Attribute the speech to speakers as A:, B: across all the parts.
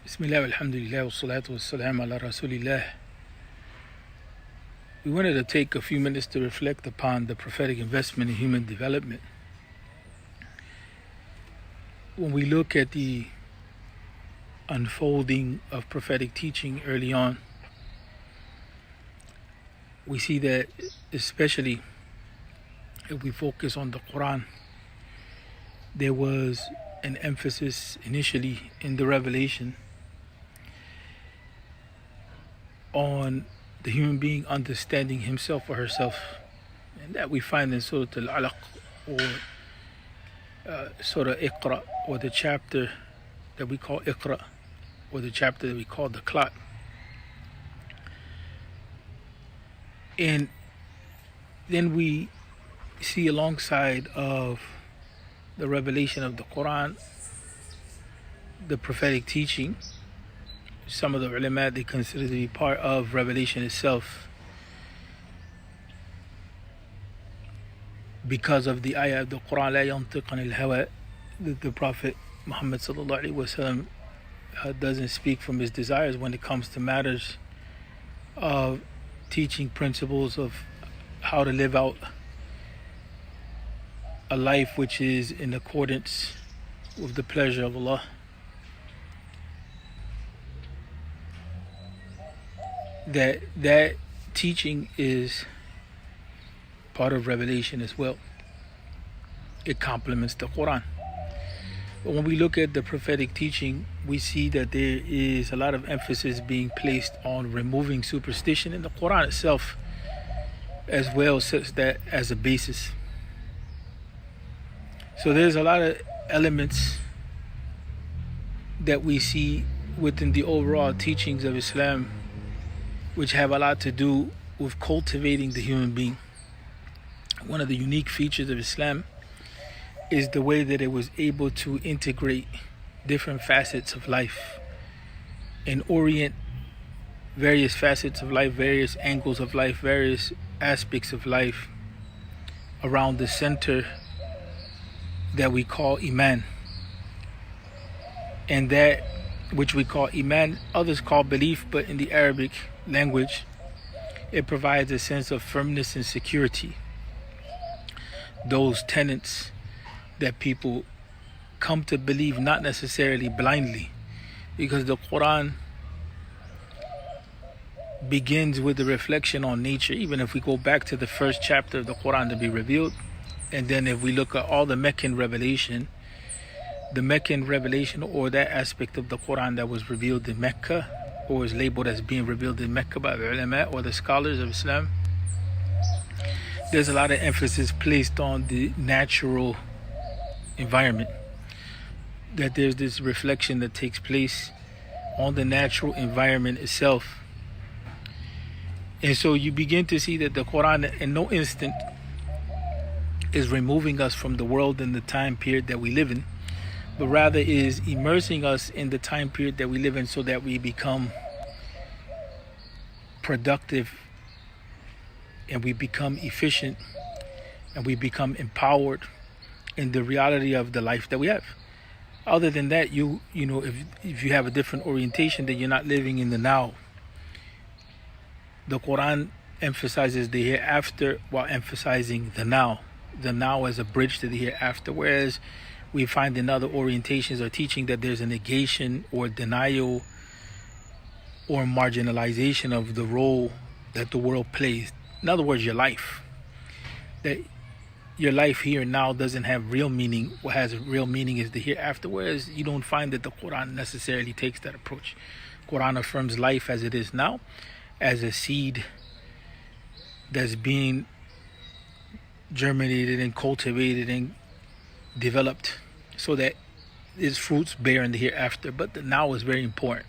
A: Bismillah, alhamdulillah, wa salatu wa salam ala rasulillah. We wanted to take a few minutes to reflect upon the prophetic investment in human development. When we look at the unfolding of prophetic teaching early on, we see that, especially if we focus on the Quran, there was an emphasis initially in the revelation on the human being understanding himself or herself, and that we find in Surah Al-Alaq or Surah Iqra, or the chapter that we call Iqra, or the chapter that we call the Clot. And then we see alongside of the revelation of the Quran, the prophetic teaching. Some of the ulama, they consider to be part of revelation itself, because of the ayah of the Quran, لا ينطق عن الهوى, that the Prophet Muhammad sallallahu alaihi wasallam doesn't speak from his desires when it comes to matters of teaching principles of how to live out a life which is in accordance with the pleasure of Allah. That teaching is part of revelation as well. It complements the Quran. But when we look at the prophetic teaching, we see that there is a lot of emphasis being placed on removing superstition in the Quran itself, as well, such that as a basis. So there's a lot of elements that we see within the overall teachings of Islam which have a lot to do with cultivating the human being. One of the unique features of Islam is the way that it was able to integrate different facets of life and orient various facets of life, various angles of life, various aspects of life around the center that we call Iman. And that which we call Iman, others call belief, but in the Arabic language, it provides a sense of firmness and security. Those tenets that people come to believe, not necessarily blindly, because the Quran begins with the reflection on nature. Even if we go back to the first chapter of the Quran to be revealed, and then if we look at all the Meccan revelation, or that aspect of the Quran that was revealed in Mecca, or is labeled as being revealed in Mecca by the ulama or the scholars of Islam, there's a lot of emphasis placed on the natural environment. That there's this reflection that takes place on the natural environment itself. And so you begin to see that the Quran in no instant is removing us from the world and the time period that we live in, but rather is immersing us in the time period that we live in, so that we become productive and we become efficient and we become empowered in the reality of the life that we have. Other than that, you know, if you have a different orientation, then you're not living in the now. The Quran emphasizes the hereafter while emphasizing the now as a bridge to the hereafter, whereas we find in other orientations or teaching that there's a negation or denial or marginalization of the role that the world plays. In other words, your life. That your life here and now doesn't have real meaning. What has real meaning is the hereafter, whereas you don't find that the Quran necessarily takes that approach. Quran affirms life as it is now, as a seed that's being germinated and cultivated and developed, so that its fruits bear in the hereafter. But the now is very important.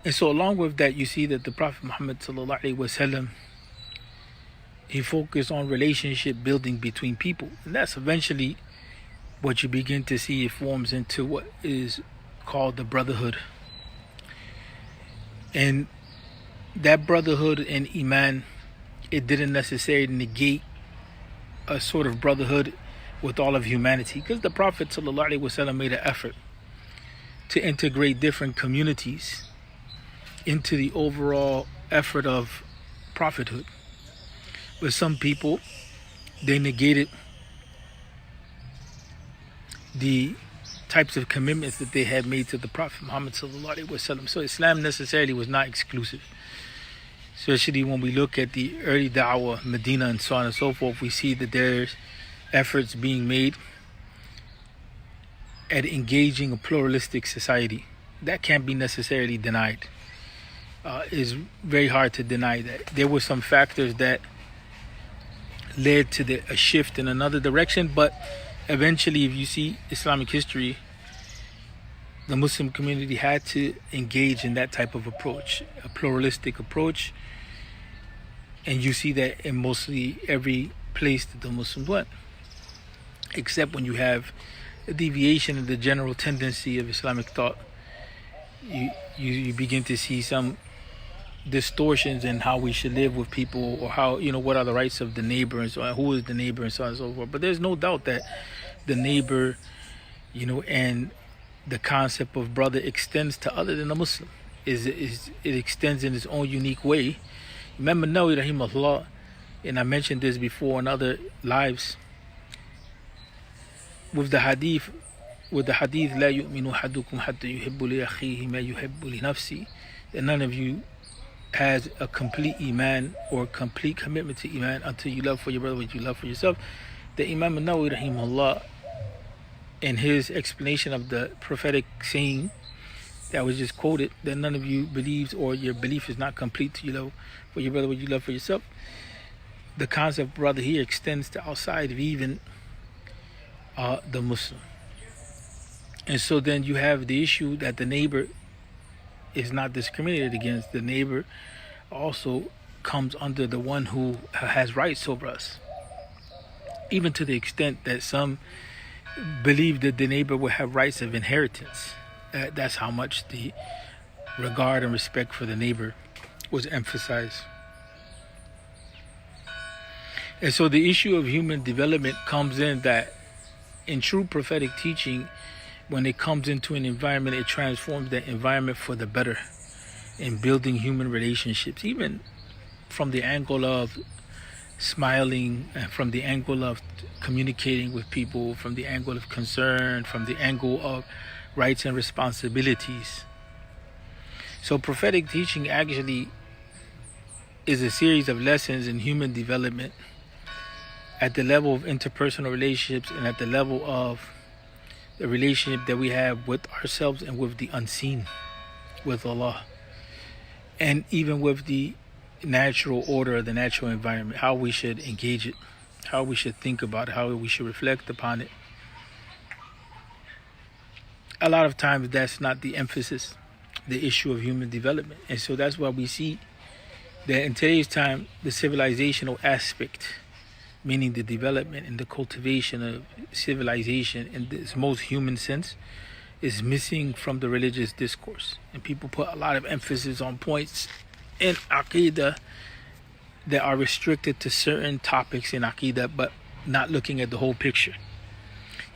A: And so along with that, you see that the Prophet Muhammad sallallahu alaihi wasallam, he focused on relationship building between people, and that's eventually what you begin to see. It forms into what is called the brotherhood. And that brotherhood and Iman, it didn't necessarily negate a sort of brotherhood with all of humanity, because the Prophet ﷺ made an effort to integrate different communities into the overall effort of prophethood. But some people, they negated the types of commitments that they had made to the Prophet Muhammad sallallahu alaihi wasallam. So Islam necessarily was not exclusive. Especially when we look at the early da'wah, Medina and so on and so forth, we see that there's efforts being made at engaging a pluralistic society. That can't be necessarily denied. It's very hard to deny that. There were some factors that led to a shift in another direction, but eventually, if you see Islamic history, the Muslim community had to engage in that type of approach, a pluralistic approach, and you see that in mostly every place that the Muslims went, except when you have a deviation of the general tendency of Islamic thought. You begin to see some distortions in how we should live with people, or how, what are the rights of the neighbor and so on, who is the neighbor and so on and so forth. But there's no doubt that the neighbor, and the concept of brother extends to other than a Muslim. It extends in its own unique way. Imam Nawawi rahimahullah, and I mentioned this before in other lives, with the hadith, لا يؤمن أحدكم حتى يحب لأخيه ما يحب لنفسه, that none of you has a complete iman or complete commitment to iman until you love for your brother what you love for yourself. The Imam Nawawi rahimahullah, in his explanation of the prophetic saying that was just quoted, that none of you believes, or your belief is not complete till you love for your brother what you love for yourself, the concept of brother here extends to outside of even the Muslim. And so then you have the issue that the neighbor is not discriminated against. The neighbor also comes under the one who has rights over us, even to the extent that some believe that the neighbor will have rights of inheritance. That's how much the regard and respect for the neighbor was emphasized. And so the issue of human development comes in that in true prophetic teaching, when it comes into an environment, it transforms that environment for the better in building human relationships, even from the angle of smiling, from the angle of communicating with people, from the angle of concern, from the angle of rights and responsibilities. So prophetic teaching actually is a series of lessons in human development at the level of interpersonal relationships and at the level of the relationship that we have with ourselves and with the unseen, with Allah, and even with the natural order, the natural environment, how we should engage it, how we should think about it, how we should reflect upon it. A lot of times that's not the emphasis, the issue of human development. And so that's why we see that in today's time, the civilizational aspect, meaning the development and the cultivation of civilization in this most human sense, is missing from the religious discourse. And people put a lot of emphasis on points in Aqidah that are restricted to certain topics in Aqidah, but not looking at the whole picture.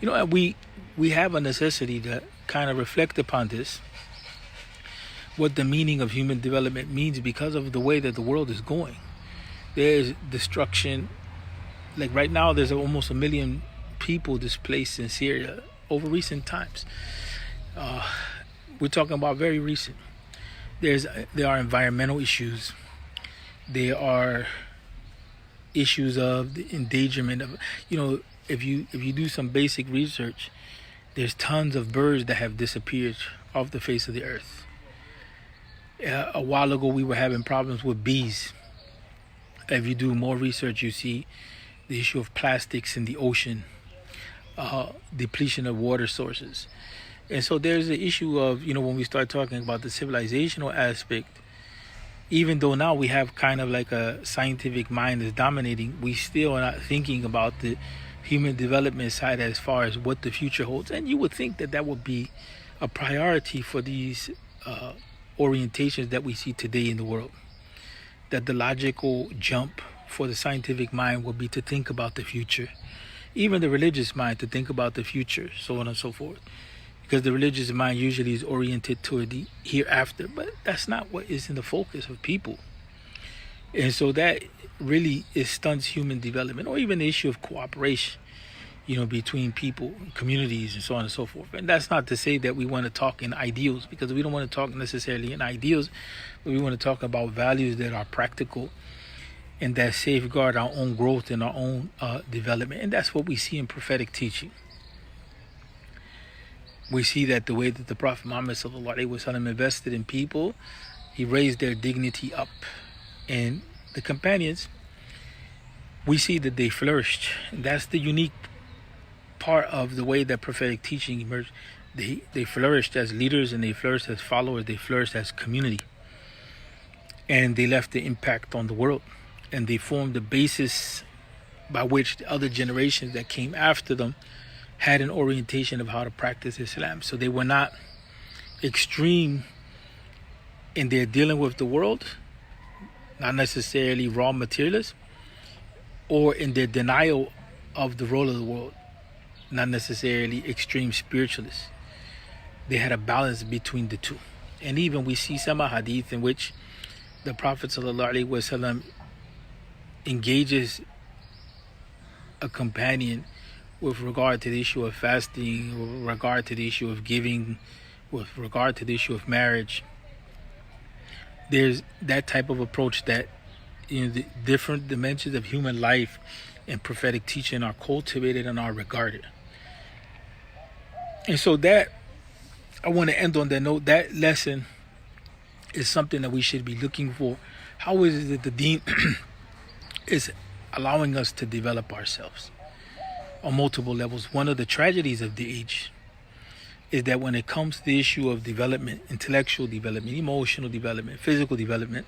A: We have a necessity to kind of reflect upon this, what the meaning of human development means, because of the way that the world is going. There's destruction. Like right now, there's almost 1 million people displaced in Syria over recent times. We're talking about very recent. There are environmental issues. There are issues of the endangerment of, if you do some basic research, there's tons of birds that have disappeared off the face of the earth. A while ago, we were having problems with bees. If you do more research, you see the issue of plastics in the ocean, depletion of water sources. And so there's the issue of, when we start talking about the civilizational aspect, even though now we have kind of like a scientific mind that's dominating, we still are not thinking about the human development side as far as what the future holds. And you would think that that would be a priority for these orientations that we see today in the world. That the logical jump for the scientific mind would be to think about the future. Even the religious mind to think about the future, so on and so forth. because the religious mind usually is oriented toward the hereafter, but that's not what is in the focus of people. And so that really stunts human development, or even the issue of cooperation, between people, communities, and so on and so forth. And that's not to say that we want to talk in ideals, because we don't want to talk necessarily in ideals, but we want to talk about values that are practical and that safeguard our own growth and our own development. And that's what we see in prophetic teaching. We see that the way that the Prophet Muhammad ﷺ invested in people, he raised their dignity up. And the companions, we see that they flourished. And that's the unique part of the way that prophetic teaching emerged. They flourished as leaders, and they flourished as followers, they flourished as community. And they left the impact on the world. And they formed the basis by which the other generations that came after them had an orientation of how to practice Islam. So they were not extreme in their dealing with the world, not necessarily raw materialists, or in their denial of the role of the world, not necessarily extreme spiritualists. They had a balance between the two. And even we see some hadith in which the Prophet ﷺ engages a companion with regard to the issue of fasting, with regard to the issue of giving, with regard to the issue of marriage. There's that type of approach that the different dimensions of human life and prophetic teaching are cultivated and are regarded. And so that, I want to end on that note. That lesson is something that we should be looking for. How is it that the Deen is allowing us to develop ourselves on multiple levels? One of the tragedies of the age is that when it comes to the issue of development, intellectual development, emotional development, physical development,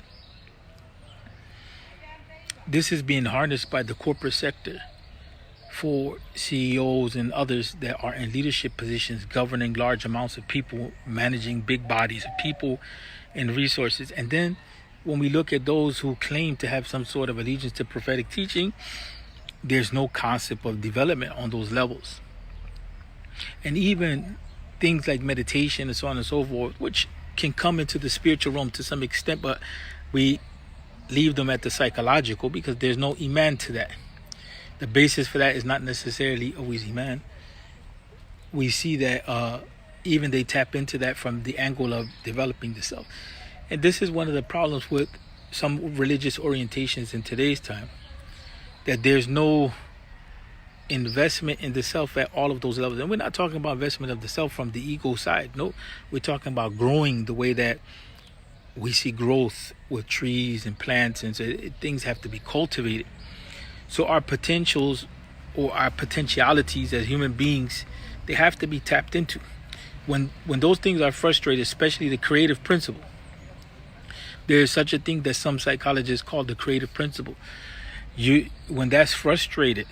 A: this is being harnessed by the corporate sector for CEOs and others that are in leadership positions, governing large amounts of people, managing big bodies of people and resources. And then when we look at those who claim to have some sort of allegiance to prophetic teaching, there's no concept of development on those levels. And even things like meditation and so on and so forth, which can come into the spiritual realm to some extent, but we leave them at the psychological because there's no iman to that. The basis for that is not necessarily always iman. We see that even they tap into that from the angle of developing the self. And this is one of the problems with some religious orientations in today's time, that there's no investment in the self at all of those levels. And we're not talking about investment of the self from the ego side. No, we're talking about growing the way that we see growth with trees and plants, and so things have to be cultivated. So our potentials or our potentialities as human beings, they have to be tapped into. When those things are frustrated, especially the creative principle, there is such a thing that some psychologists call the creative principle. When that's frustrated,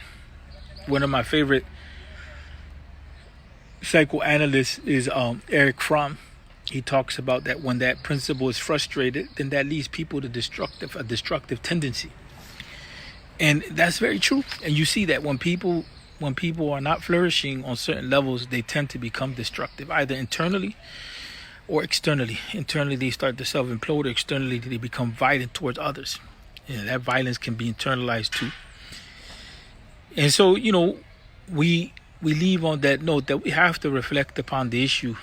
A: one of my favorite psychoanalysts is Eric Fromm. He talks about that when that principle is frustrated, then that leads people to a destructive tendency. And that's very true. And you see that when people are not flourishing on certain levels, they tend to become destructive, either internally or externally. Internally, they start to self-implode. Externally, they become violent towards others. That violence can be internalized too. And so, we leave on that note that we have to reflect upon the issue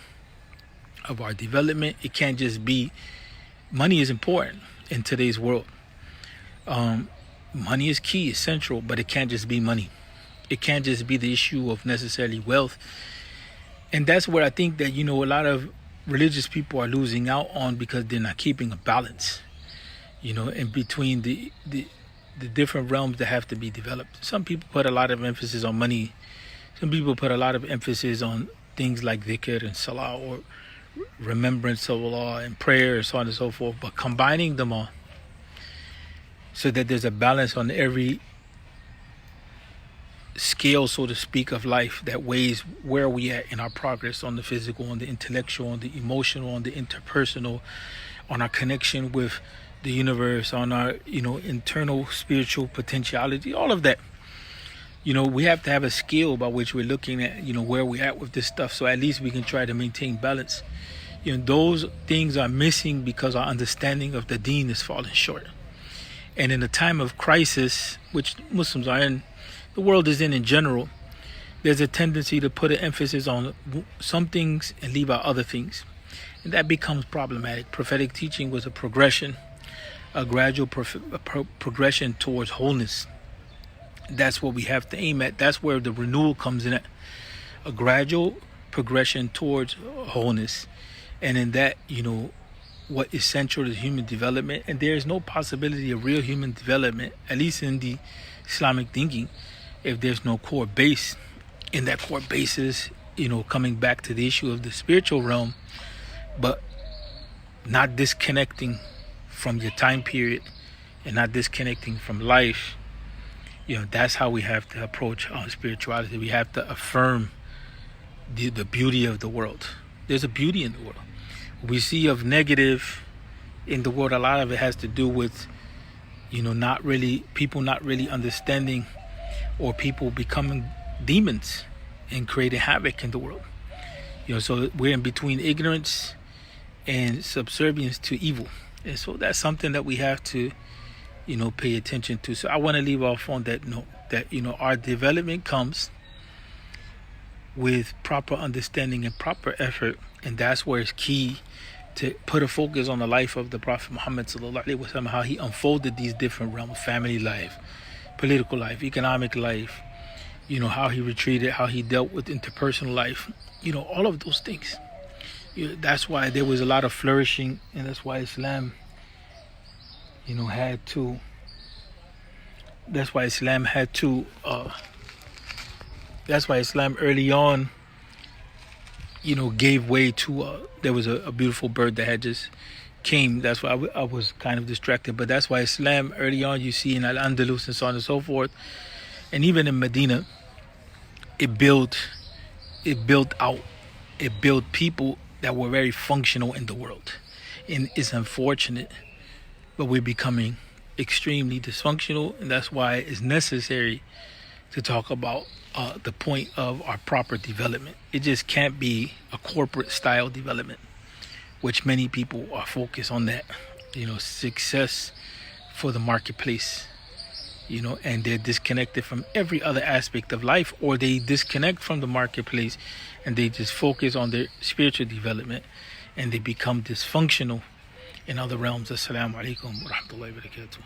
A: of our development. It can't just be, money is important in today's world. Money is key, it's central, but it can't just be money. It can't just be the issue of necessarily wealth. And that's where I think that, a lot of religious people are losing out on, because they're not keeping a balance, in between the different realms that have to be developed. Some people put a lot of emphasis on money. Some people put a lot of emphasis on things like dhikr and salah, or remembrance of Allah and prayer and so on and so forth, but combining them all so that there's a balance on every scale, so to speak, of life that weighs where we at in our progress on the physical, on the intellectual, on the emotional, on the interpersonal, on our connection with the universe, on our internal spiritual potentiality, all of that. we have to have a scale by which we're looking at, where we're at with this stuff. So at least we can try to maintain balance. Those things are missing because our understanding of the deen is falling short. And in a time of crisis, which Muslims are in, the world is in general, there's a tendency to put an emphasis on some things and leave out other things. And that becomes problematic. Prophetic teaching was a progression, a gradual progression towards wholeness. That's what we have to aim at. That's where the renewal comes in at. A gradual progression towards wholeness. And in that, what is central is human development. And there is no possibility of real human development, at least in the Islamic thinking, if there's no core base. And that core base is, coming back to the issue of the spiritual realm, but not disconnecting from your time period and not disconnecting from life. That's how we have to approach our spirituality. We have to affirm the beauty of the world. There's a beauty in the world. We see of negative in the world, a lot of it has to do with, people not really understanding, or people becoming demons and creating havoc in the world. So we're in between ignorance and subservience to evil. And so that's something that we have to, pay attention to. So I want to leave off on that note that, our development comes with proper understanding and proper effort. And that's where it's key to put a focus on the life of the Prophet Muhammad sallallahu alaihi wasallam, how he unfolded these different realms: family life, political life, economic life, how he retreated, how he dealt with interpersonal life, all of those things. That's why there was a lot of flourishing, and that's why Islam, had to. That's why Islam early on, gave way to. There was a beautiful bird that had just came. That's why I was kind of distracted. But that's why Islam early on, you see in Al-Andalus and so on and so forth, and even in Medina, it built people that were very functional in the world. And it's unfortunate, but we're becoming extremely dysfunctional, and that's why it's necessary to talk about the point of our proper development. It just can't be a corporate style development, which many people are focused on that, success for the marketplace, and they're disconnected from every other aspect of life, or they disconnect from the marketplace and they just focus on their spiritual development, and they become dysfunctional in other realms. Assalamu alaikum wa rahmatullahi wa barakatuh.